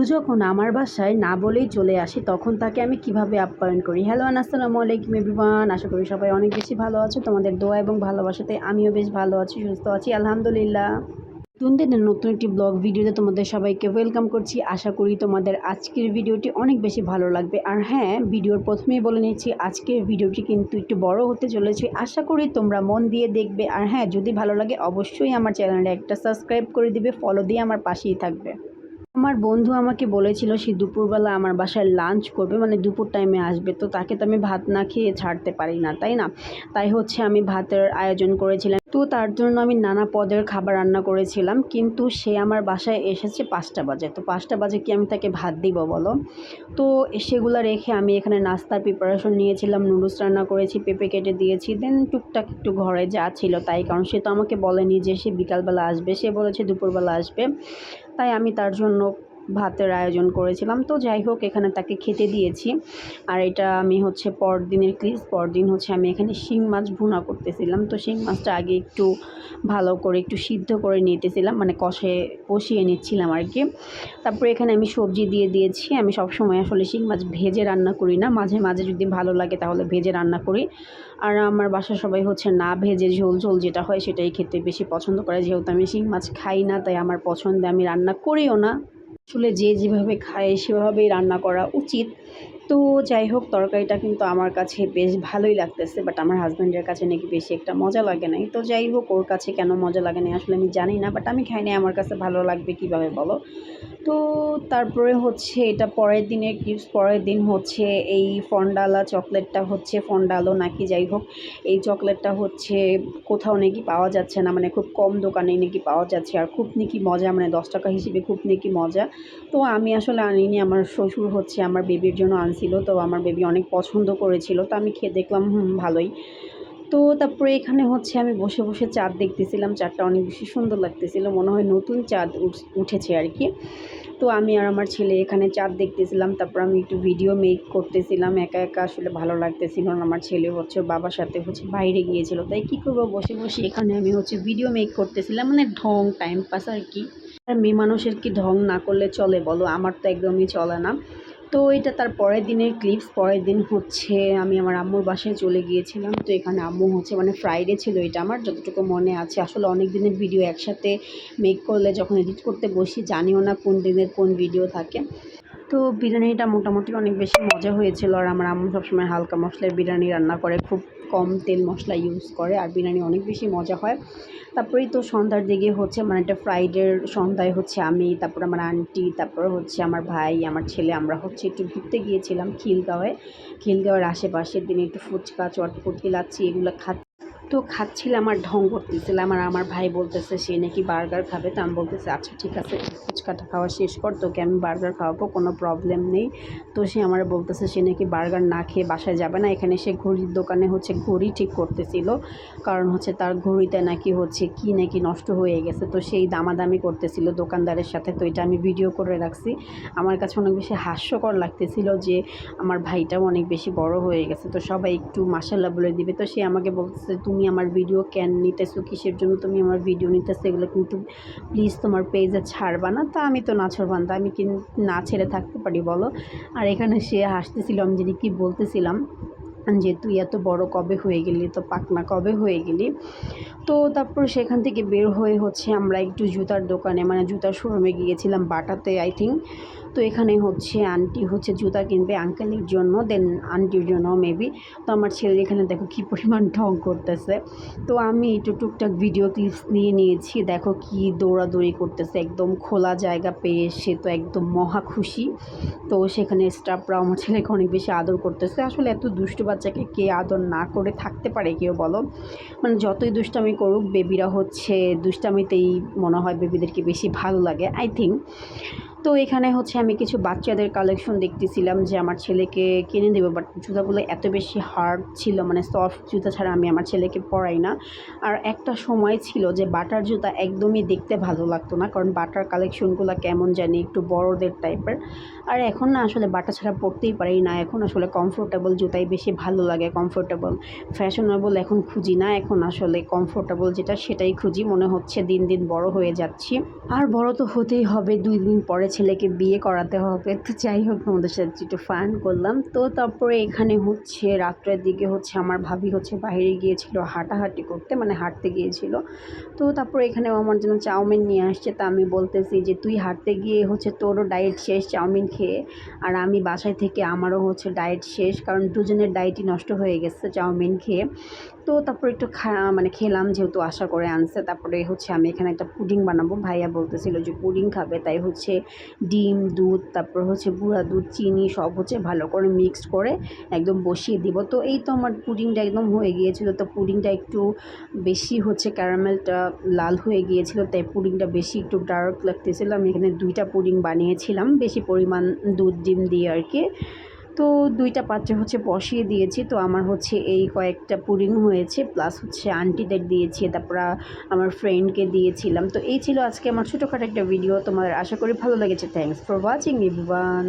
যখন আমার বাসায় না বলেই চলে আসে তখন তাকে আমি কিভাবে আপ্যায়ন করি। হ্যালো আসসালামু আলাইকুম এভরিওয়ান, আশা করি সবাই অনেক বেশি ভালো আছে। তোমাদের দোয়া এবং ভালোবাসাতে আমিও বেশ ভালো আছি, সুস্থ আছি আলহামদুলিল্লাহ। নতুন দিনের নতুন একটি ব্লগ ভিডিওতে তোমাদের সবাইকে ওয়েলকাম করছি। আশা করি তোমাদের আজকের ভিডিওটি অনেক বেশি ভালো লাগবে। আর হ্যাঁ, ভিডিওর প্রথমেই বলে নিচ্ছি আজকের ভিডিওটি কিন্তু একটু বড় হতে চলেছে, আশা করি তোমরা মন দিয়ে দেখবে। আর হ্যাঁ, যদি ভালো লাগে অবশ্যই আমার চ্যানেলটা একটা সাবস্ক্রাইব করে দিবে, ফলো দিয়ে আমার পাশেই থাকবে। আমার বন্ধু আমাকে বলেছিল সে দুপুরবেলা আমার বাসায় লাঞ্চ করবে, মানে দুপুর টাইমে আসবে। তো তাকে তো আমি ভাত না খেয়ে ছাড়তে পারি না, তাই না? তাই হচ্ছে আমি ভাতের আয়োজন করেছিলাম। তো তার জন্য আমি নানা পদের খাবার রান্না করেছিলাম, কিন্তু সে আমার বাসায় এসেছে 5টা বাজে। তো 5টা বাজে কি আমি তাকে ভাত দিব বলো? তো সেগুলো রেখে আমি এখানে নাস্তার প্রিপারেশন নিয়েছিলাম। নুডলস রান্না করেছি, পেঁপে কেটে দিয়েছি, দেন টুকটাক একটু ঘরে যা ছিল তাই। কারণ সে তো আমাকে বলেনি যে সে বিকালবেলা আসবে, সে বলেছে দুপুরবেলা আসবে। তাই আমি তার জন্য ভাতের আয়োজন করেছিলাম। তো যাই হোক, এখানে তাকে খেতে দিয়েছি। আর এটা আমি হচ্ছে পরদিনের ক্লিপস। পরদিন হচ্ছে আমি এখানে শিং মাছ ভুনা করতেছিলাম। তো শিং মাছটা আগে একটু ভালো করে একটু সিদ্ধ করে নিতেছিলাম, মানে কষিয়ে নিচ্ছিলাম আর কি। তারপরে এখানে আমি সবজি দিয়ে দিয়েছি। আমি সবসময় আসলে শিং মাছ ভেজে রান্না করি না, মাঝে মাঝে যদি ভালো লাগে তাহলে ভেজে রান্না করি। আর আমার বাসার সবাই হচ্ছে না ভেজে ঝোল ঝোল যেটা হয় সেটাই খেতে বেশি পছন্দ করে। যেহেতু আমি শিং মাছ খাই না, তাই আমার পছন্দে আমি রান্না করিও না। আসলে যে যেভাবে খায় সেভাবেই রান্না করা উচিত। তো যাই হোক, তরকারিটা কিন্তু আমার কাছে বেশ ভালোই লাগতেছে, বাট আমার হাজব্যান্ডের কাছে নাকি বেশি একটা মজা লাগে নাই। তো যাই হোক, ওর কাছে কেন মজা লাগে নাই আসলে আমি জানি না, বাট আমি খাই নাই, আমার কাছে ভালো লাগবে কীভাবে বলো? তো তারপরে হচ্ছে এটা পরের দিনের টিপস। পরের দিন হচ্ছে এই ফন্ডালা চকলেটটা হচ্ছে ফন্ডালো নাকি যাই হোক, এই চকলেটটা হচ্ছে কোথাও নাকি পাওয়া যাচ্ছে না, মানে খুব কম দোকানে নাকি পাওয়া যাচ্ছে। আর খুব নাকি মজা, মানে 10 টাকা হিসেবে খুব নাকি মজা। তো আমি আসলে আনিনি, আমার শ্বশুর হচ্ছে আমার বেবির জন্য আনছিল। তো আমার বেবি অনেক পছন্দ করেছিল, তো আমি খেয়ে দেখলাম ভালোই। তো তারপরে এখানে হচ্ছে আমি বসে বসে চাঁদ দেখতেছিলাম। চাঁদটা অনেক বেশি সুন্দর লাগতেছিল, মনে হয় নতুন চাঁদ উঠেছে আর কি। তো আমি আর আমার ছেলে এখানে চাঁদ দেখতেছিলাম। তারপর আমি একটু ভিডিও মেক করতেছিলাম। একা একা আসলে ভালো লাগতেছিল না। আমার ছেলে হচ্ছে বাবার সাথে হচ্ছে বাইরে গিয়েছিল, তাই কী করবো, বসে বসে এখানে আমি হচ্ছে ভিডিও মেক করতেছিলাম, মানে ঢং টাইম পাস আর কি। আর মেয়ে মানুষের কি ঢং না করলে চলে বলো? আমার তো একদমই চলে না। তো এটা তার পরের দিনের ক্লিপস। পরের দিন হচ্ছে আমি আমার আম্মুর বাসায় চলে গিয়েছিলাম। তো এখানে আম্মু হচ্ছে, মানে ফ্রাইডে ছিল এটা, আমার যতটুকু মনে আছে। আসলে অনেক দিনের ভিডিও একসাথে মেক করলে যখন এডিট করতে বসি জানিও না কোন দিনের কোন ভিডিও থাকে। তো বিরিয়ানিটা মোটামুটি অনেক বেশি মজা হয়েছিল। আর আমার আম্মু সবসময় হালকা মশলায় বিরিয়ানি রান্না করে, খুব কম তেল মশলা ইউজ করে, আর বিরিয়ানি অনেক বেশি মজা হয়। তারপরেই তো সন্ধ্যার দিকে হচ্ছে, মানে একটা ফ্রাইডের সন্ধ্যায় হচ্ছে আমি, তারপর আমার আন্টি, তারপরে হচ্ছে আমার ভাই, আমার ছেলে, আমরা হচ্ছে একটু ঘুরতে গিয়েছিলাম খিলগাঁওয়ে। খিলগাঁওয়ের আশেপাশের দিনে একটু ফুচকা, চটপটি, লাচ্ছি এগুলো তো খাচ্ছিলাম আর ঢং করতেছিলাম। আর আমার ভাই বলতেছে সে নাকি বার্গার খাবে। তো আমি বলতেছি আচ্ছা ঠিক আছে, ফুচকাটা খাওয়া শেষ কর, তোকে আমি বার্গার খাওয়াবো, কোনো প্রবলেম নেই। তো সে আমার বলতেছে সে নাকি বার্গার না খেয়ে বাসায় যাবে না। এখানে সে ঘড়ির দোকানে হচ্ছে ঘড়ি ঠিক করতেছিল, কারণ হচ্ছে তার ঘড়িতে নাকি হচ্ছে কি নাকি নষ্ট হয়ে গেছে। তো সেই দামাদামি করতেছিল দোকানদারের সাথে। তো এটা আমি ভিডিও করে রাখছি। আমার কাছে অনেক বেশি হাস্যকর লাগতেছিল যে আমার ভাইটাও অনেক বেশি বড় হয়ে গেছে, তো সবাই একটু মাশাআল্লাহ বলে দিবে। তো সে আমাকে বলতেছে তুমি আমার ভিডিও কেন নিতেছো, কিসের জন্য তুমি আমার ভিডিও নিতেছো, এগুলো কিন্তু প্লিজ তোমার পেজে ছাড়বা না। তা আমি তো নাছোড়বান্দা, আমি কি না ছেড়ে থাকতে পারি বলো? আর এখানে সে হাসতেছিল, আমি যদি কী বলতেছিলাম যে তুই এত বড় কবে হয়ে গেলি, তো পাকনা কবে হয়ে গেলি। তো তারপর সেখান থেকে বের হয়ে হচ্ছে আমরা একটু জুতার দোকানে, মানে জুতার শোরুমে গিয়েছিলাম, বাটাতে আই থিঙ্ক। তো এখানে হচ্ছে আন্টি হচ্ছে জুতা কিনবে আঙ্কেলের জন্য, দেন আন্টির জন্য মেবি। তো আমার ছেলে এখানে দেখো কী পরিমাণ ঢং করতেছে। তো আমি একটু টুকটাক ভিডিও ক্লিপস নিয়ে নিয়েছি। দেখো কি দৌড়াদৌড়ি করতেছে, একদম খোলা জায়গা পেয়ে সে তো একদম মহা খুশি। তো সেখানে স্টাফরাও আমার ছেলেকে অনেক বেশি আদর করতেছে। আসলে এত দুষ্টু বাচ্চাকে কে আদর না করে থাকতে পারে কেউ বলো? মানে যতই দুষ্টামি করুক, বেবিরা হচ্ছে দুষ্টামিতেই মনে হয় বেবিদেরকে বেশি ভালো লাগে আই থিঙ্ক। তো এখানে হচ্ছে আমি কিছু বাচ্চাদের কালেকশন দেখতেছিলাম যে আমার ছেলেকে কিনে দেবো, বাট জুতাগুলো এত বেশি হার্ড ছিল, মানে সফট জুতা ছাড়া আমি আমার ছেলেকে পরাই না। আর একটা সময় ছিল যে বাটার জুতা একদমই দেখতে ভালো লাগতো না, কারণ বাটার কালেকশনগুলো কেমন জানি একটু বড়দের টাইপের। আর এখন না আসলে বাটা ছাড়া পরতেই পারি না, এখন আসলে কমফোর্টেবল জুতাই বেশি ভালো লাগে। কমফোর্টেবল, ফ্যাশনেবল এখন খুঁজি না, এখন আসলে কমফোর্টেবল যেটা সেটাই খুঁজি। মনে হচ্ছে দিন দিন বড় হয়ে যাচ্ছি, আর বড় তো হতেই হবে, 2 দিন পরে ছেলেকে বিয়ে করাতে হবে। তো যাই হোক তোমাদের সাথে একটু ফান করলাম। তো তারপরে এখানে হচ্ছে রাত্রের দিকে হচ্ছে আমার ভাবি হচ্ছে বাইরে গিয়েছিল হাঁটাহাঁটি করতে, মানে হাঁটতে গিয়েছিল। তো তারপরে এখানে আমার জন্য চাউমিন নিয়ে আসছে। তা আমি বলতেছি যে তুই হাঁটতে গিয়ে হচ্ছে তোরও ডায়েট শেষ চাউমিন খেয়ে, আর আমি বাসায় থেকে আমারও হচ্ছে ডায়েট শেষ, কারণ দুজনের ডায়েটই নষ্ট হয়ে গেছে চাউমিন খেয়ে। তো তারপরে একটু মানে খেলাম, যেহেতু আশা করে আনছে। তারপরে হচ্ছে আমি এখানে একটা পুডিং বানাবো, ভাইয়া বলতেছিল যে পুডিং খাবে, তাই হচ্ছে ডিম, দুধ, তারপর হচ্ছে গুঁড়া দুধ, চিনি সব হচ্ছে ভালো করে মিক্সড করে একদম বসিয়ে দিব। তো এই তো আমার পুডিংটা একদম হয়ে গিয়েছিল। তো পুডিংটা একটু বেশি হচ্ছে ক্যারামেলটা লাল হয়ে গিয়েছিল, তাই পুডিংটা বেশি একটু ডার্ক লাগতেছিল। আমি এখানে 2টা পুডিং বানিয়েছিলাম বেশি পরিমাণ দুধ ডিম দিয়ে আর কি। তো 2টা পাত্রে হচ্ছে বসিয়ে দিয়েছি। তো আমার হচ্ছে এই কয়েকটা পুডিং হয়েছে, প্লাস হচ্ছে আন্টিদের দিয়েছি, তারপর আমার ফ্রেন্ডকে দিয়েছিলাম। তো এই ছিল আজকে আমার ছোটোখাটো একটা ভিডিও। তোমাদের আশা করি ভালো লেগেছে। Thanks for watching everyone.